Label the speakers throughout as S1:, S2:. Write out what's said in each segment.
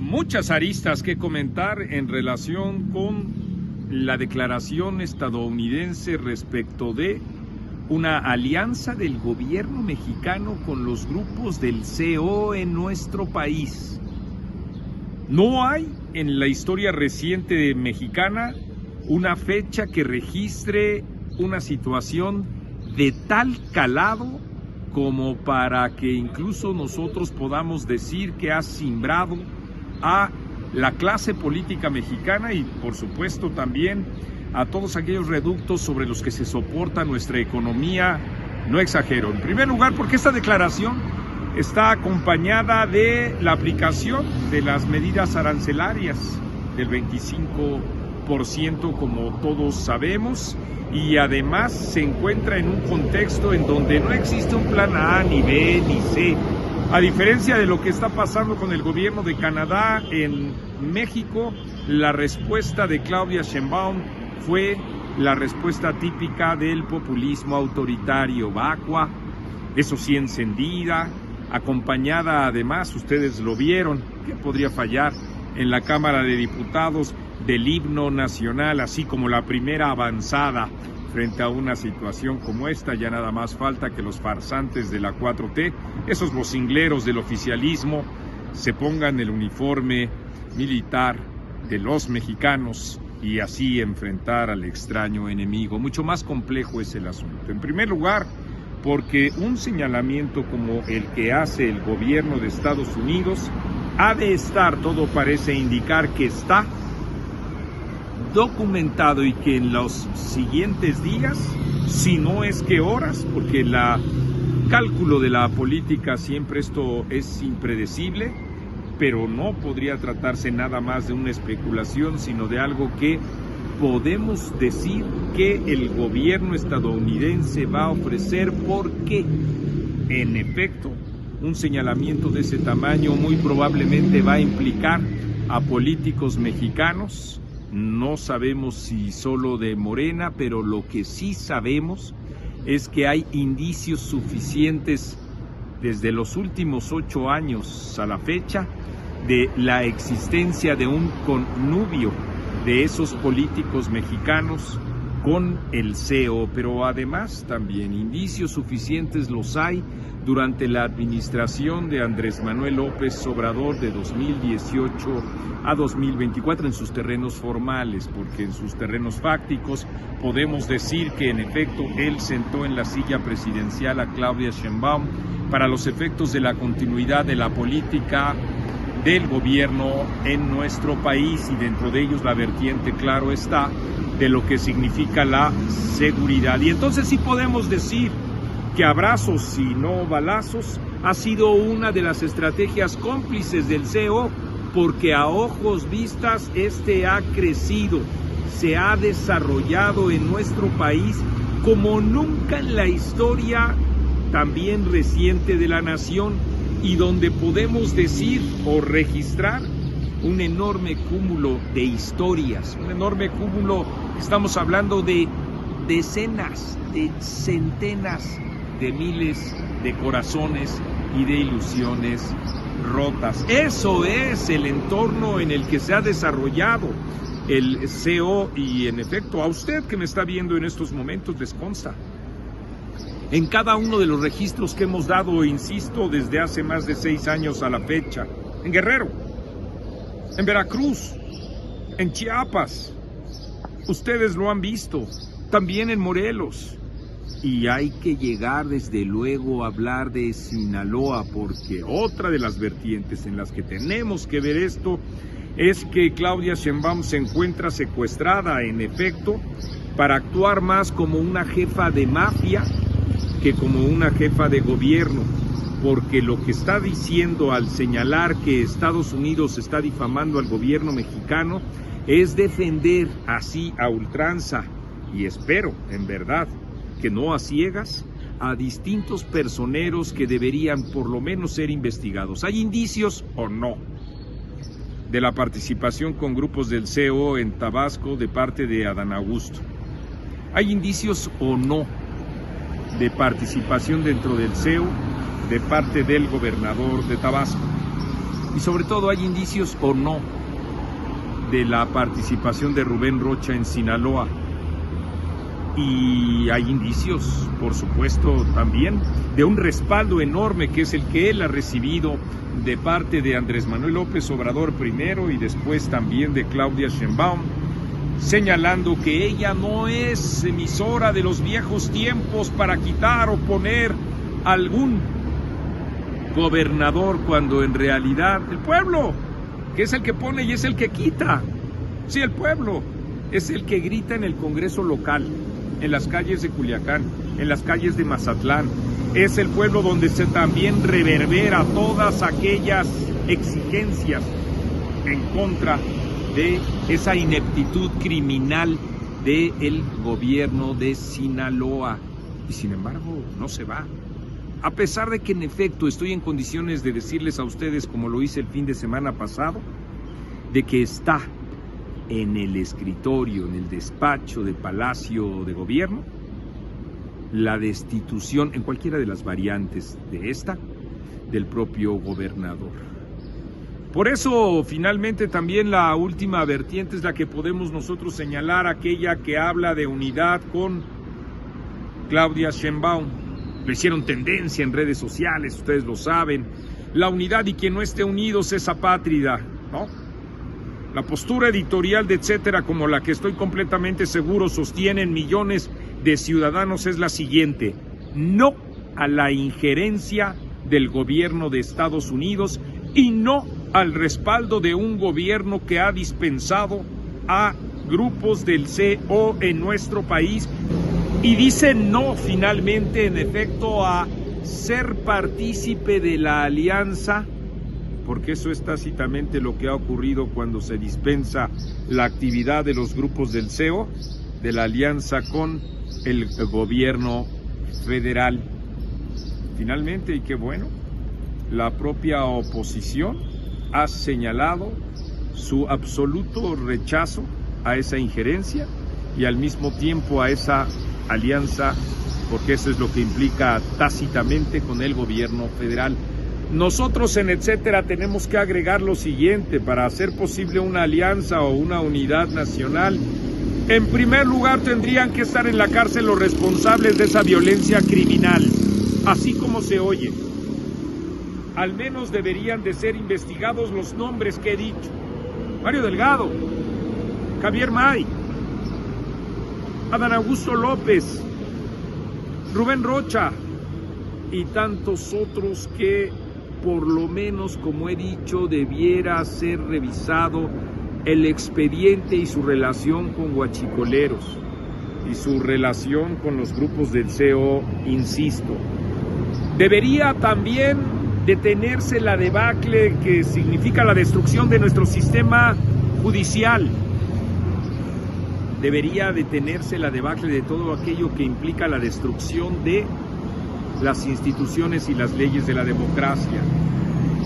S1: Muchas aristas que comentar en relación con la declaración estadounidense respecto de una alianza del gobierno mexicano con los grupos del CO en nuestro país. No hay en la historia reciente mexicana una fecha que registre una situación de tal calado como para que incluso nosotros podamos decir que ha simbrado a la clase política mexicana y por supuesto también a todos aquellos reductos sobre los que se soporta nuestra economía. No exagero, en primer lugar porque esta declaración está acompañada de la aplicación de las medidas arancelarias del 25%, como todos sabemos, y además se encuentra en un contexto en donde no existe un plan A, ni B, ni C. A diferencia de lo que está pasando con el gobierno de Canadá, en México la respuesta de Claudia Sheinbaum fue la respuesta típica del populismo autoritario, vacua, eso sí encendida, acompañada además, ustedes lo vieron, ¿qué podría fallar?, en la Cámara de Diputados del himno nacional, así como la primera avanzada frente a una situación como esta. Ya nada más falta que los farsantes de la 4T, esos vocingleros del oficialismo, se pongan el uniforme militar de los mexicanos y así enfrentar al extraño enemigo. Mucho más complejo es el asunto. En primer lugar, porque un señalamiento como el que hace el gobierno de Estados Unidos ha de estar, todo parece indicar que está documentado y que en los siguientes días, si no es que horas, porque el cálculo de la política siempre esto es impredecible, pero no podría tratarse nada más de una especulación, sino de algo que podemos decir que el gobierno estadounidense va a ofrecer, porque en efecto un señalamiento de ese tamaño muy probablemente va a implicar a políticos mexicanos. No sabemos si solo de Morena, pero lo que sí sabemos es que hay indicios suficientes desde los últimos 8 años a la fecha de la existencia de un connubio de esos políticos mexicanos con el CO, pero además también indicios suficientes los hay durante la administración de Andrés Manuel López Obrador de 2018 a 2024 en sus terrenos formales, porque en sus terrenos fácticos podemos decir que en efecto él sentó en la silla presidencial a Claudia Sheinbaum para los efectos de la continuidad de la política del gobierno en nuestro país, y dentro de ellos la vertiente, claro está, de lo que significa la seguridad. Y entonces sí podemos decir que abrazos y no balazos ha sido una de las estrategias cómplices del CO, porque a ojos vistas este ha crecido, se ha desarrollado en nuestro país como nunca en la historia también reciente de la nación, y donde podemos decir o registrar un enorme cúmulo de historias, un enorme cúmulo, estamos hablando de decenas, de centenas de miles de corazones y de ilusiones rotas. Eso es el entorno en el que se ha desarrollado el CO, y en efecto a usted que me está viendo en estos momentos les consta. En cada uno de los registros que hemos dado, insisto, desde hace más de 6 años a la fecha, en Guerrero, en Veracruz, en Chiapas, ustedes lo han visto, también en Morelos. Y hay que llegar desde luego a hablar de Sinaloa, porque otra de las vertientes en las que tenemos que ver esto es que Claudia Sheinbaum se encuentra secuestrada, en efecto, para actuar más como una jefa de mafia que como una jefa de gobierno, porque lo que está diciendo al señalar que Estados Unidos está difamando al gobierno mexicano es defender así a ultranza, y espero, en verdad, que no a ciegas, a distintos personeros que deberían por lo menos ser investigados. ¿Hay indicios o no de la participación con grupos del CO en Tabasco de parte de Adán Augusto? ¿Hay indicios o no de participación dentro del CO de parte del gobernador de Tabasco? Y sobre todo, ¿hay indicios o no de la participación de Rubén Rocha en Sinaloa? Y hay indicios, por supuesto, también de un respaldo enorme que es el que él ha recibido de parte de Andrés Manuel López Obrador primero y después también de Claudia Sheinbaum, señalando que ella no es emisora de los viejos tiempos para quitar o poner algún gobernador, cuando en realidad el pueblo, que es el que pone y es el que quita. Sí, el pueblo es el que grita en el Congreso local, en las calles de Culiacán, en las calles de Mazatlán. Es el pueblo donde se también reverbera todas aquellas exigencias en contra de esa ineptitud criminal del gobierno de Sinaloa. Y sin embargo, no se va. A pesar de que en efecto estoy en condiciones de decirles a ustedes, como lo hice el fin de semana pasado, de que está en el escritorio, en el despacho de Palacio de Gobierno, la destitución, en cualquiera de las variantes de esta, del propio gobernador. Por eso, finalmente, también la última vertiente es la que podemos nosotros señalar, aquella que habla de unidad con Claudia Sheinbaum. Le hicieron tendencia en redes sociales, ustedes lo saben. La unidad, y quien no esté unidos es apátrida, ¿no? La postura editorial de etcétera, como la que estoy completamente seguro sostienen millones de ciudadanos, es la siguiente: no a la injerencia del gobierno de Estados Unidos y no al respaldo de un gobierno que ha dispensado a grupos del CO en nuestro país. Y dice no, finalmente, en efecto, a ser partícipe de la alianza, porque eso es tácitamente lo que ha ocurrido cuando se dispensa la actividad de los grupos del CO, de la alianza con el gobierno federal. Finalmente, y qué bueno, la propia oposición ha señalado su absoluto rechazo a esa injerencia y al mismo tiempo a esa alianza, porque eso es lo que implica tácitamente con el gobierno federal. Nosotros en etcétera tenemos que agregar lo siguiente: para hacer posible una alianza o una unidad nacional, en primer lugar tendrían que estar en la cárcel los responsables de esa violencia criminal, así como se oye. Al menos deberían de ser investigados los nombres que he dicho: Mario Delgado, Javier May, Adán Augusto López, Rubén Rocha y tantos otros que, por lo menos, como he dicho, debiera ser revisado el expediente y su relación con guachicoleros y su relación con los grupos del CO, insisto. Debería también detenerse la debacle que significa la destrucción de nuestro sistema judicial. Debería detenerse la debacle de todo aquello que implica la destrucción de las instituciones y las leyes de la democracia.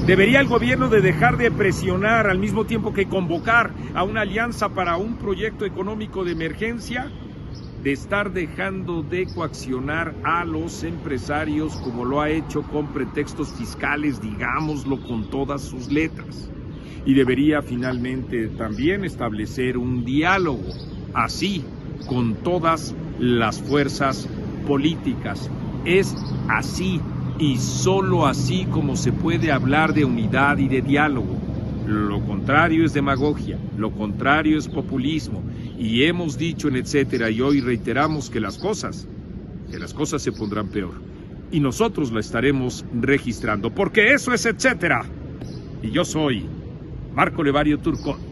S1: Debería el gobierno de dejar de presionar al mismo tiempo que convocar a una alianza para un proyecto económico de emergencia, de estar dejando de coaccionar a los empresarios como lo ha hecho con pretextos fiscales, digámoslo con todas sus letras. Y debería finalmente también establecer un diálogo así con todas las fuerzas políticas. Es así y solo así como se puede hablar de unidad y de diálogo. Lo contrario es demagogia, lo contrario es populismo, y hemos dicho en etcétera y hoy reiteramos que las cosas se pondrán peor, y nosotros la estaremos registrando, porque eso es etcétera. Y yo soy Marco Levario Turcón.